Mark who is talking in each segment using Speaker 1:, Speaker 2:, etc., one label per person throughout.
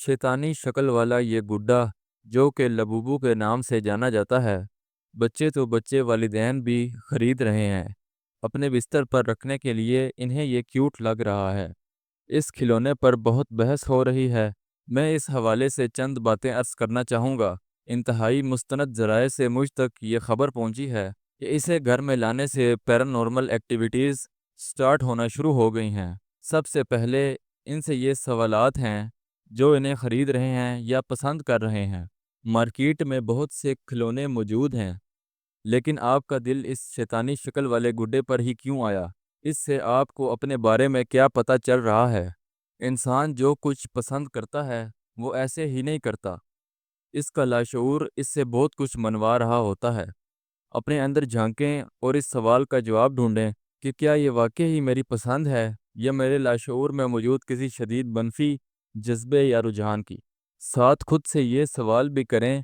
Speaker 1: शैतानी शक्ल वाला ये गुड्डा जो कि लबूबू के नाम से जाना जाता है, बच्चे तो बच्चे वालिदैन भी खरीद रहे हैं। अपने बिस्तर पर रखने के लिए इन्हें ये क्यूट लग रहा है। इस खिलौने पर बहुत बहस हो रही है। मैं इस हवाले से चंद बातें अर्ज करना चाहूँगा। इंतहाई मुस्तनद ज़राए से मुझ तक ये खबर पहुँची है कि इसे घर में लाने से पैरानॉर्मल एक्टिविटीज़ स्टार्ट होना शुरू हो गई हैं। सबसे पहले इनसे ये सवालात हैं जो इन्हें ख़रीद रहे हैं या पसंद कर रहे हैं। मार्केट में बहुत से खिलौने मौजूद हैं, लेकिन आपका दिल इस शैतानी शक्ल वाले गुड्डे पर ही क्यों आया? इससे आपको अपने बारे में क्या पता चल रहा है? इंसान जो कुछ पसंद करता है, वो ऐसे ही नहीं करता। इसका लाशऊर इससे बहुत कुछ मनवा रहा होता है। अपने अंदर झांकें और इस सवाल का जवाब ढूंढें कि क्या ये वाकई ही मेरी पसंद है या मेरे लाशऊर में मौजूद किसी शदीद मनफी जज्बे या रुझान की। साथ खुद से ये सवाल भी करें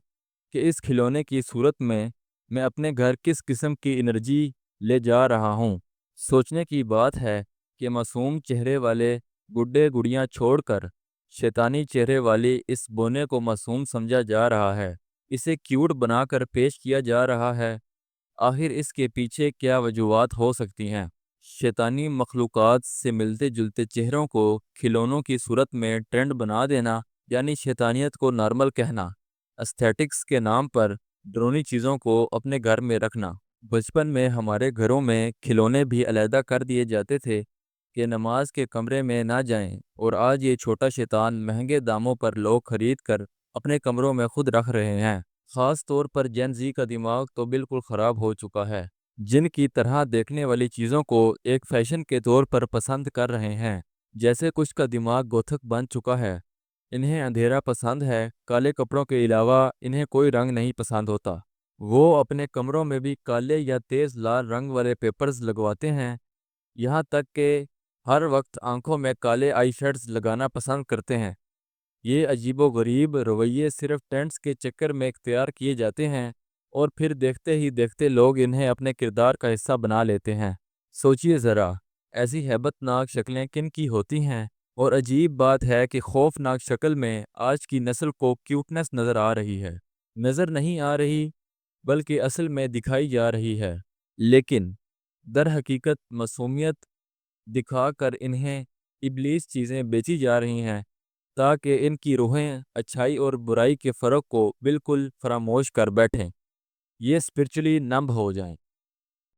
Speaker 1: कि इस खिलौने की सूरत में मैं अपने घर किस किस्म की एनर्जी ले जा रहा हूँ। सोचने की बात है कि मासूम चेहरे वाले गुड्डे गुड़ियाँ छोड़कर शैतानी चेहरे वाली इस बोने को मासूम समझा जा रहा है। इसे क्यूट बनाकर पेश किया जा रहा है। आखिर इसके पीछे क्या वजूहात हो सकती हैं? शैतानी मखलूक़ात से मिलते जुलते चेहरों को खिलौनों की सूरत में ट्रेंड बना देना, यानी शैतानियत को नॉर्मल कहना, एस्थेटिक्स के नाम पर ड्रोनी चीज़ों को अपने घर में रखना। बचपन में हमारे घरों में खिलौने भी अलहदा कर दिए जाते थे कि नमाज के कमरे में ना जाएं, और आज ये छोटा शैतान महंगे दामों पर लोग खरीद कर अपने कमरों में खुद रख रहे हैं। ख़ास तौर पर जेन ज़ी का दिमाग तो बिल्कुल ख़राब हो चुका है। जिन की तरह देखने वाली चीज़ों को एक फ़ैशन के तौर पर पसंद कर रहे हैं। जैसे कुछ का दिमाग गोथक बन चुका है। इन्हें अंधेरा पसंद है, काले कपड़ों के अलावा इन्हें कोई रंग नहीं पसंद होता। वो अपने कमरों में भी काले या तेज़ लाल रंग वाले पेपर्स लगवाते हैं। यहाँ तक कि हर वक्त आंखों में काले आई शेड्स लगाना पसंद करते हैं। ये अजीबो-गरीब रवैये सिर्फ ट्रेंड्स के चक्कर में इख्तियार किए जाते हैं, और फिर देखते ही देखते लोग इन्हें अपने किरदार का हिस्सा बना लेते हैं। सोचिए ज़रा, ऐसी हैबतनाक शक्लें किन की होती हैं? और अजीब बात है कि खौफनाक शक्ल में आज की नस्ल को क्यूटनेस नज़र आ रही है। नज़र नहीं आ रही, बल्कि असल में दिखाई जा रही है। लेकिन दर हकीकत मासूमियत दिखाकर इन्हें इब्लीस चीज़ें बेची जा रही हैं, ताकि इनकी रूहें अच्छाई और बुराई के फ़र्क को बिल्कुल फरामोश कर बैठें। ये स्पिरिचुअली नंब हो जाएं।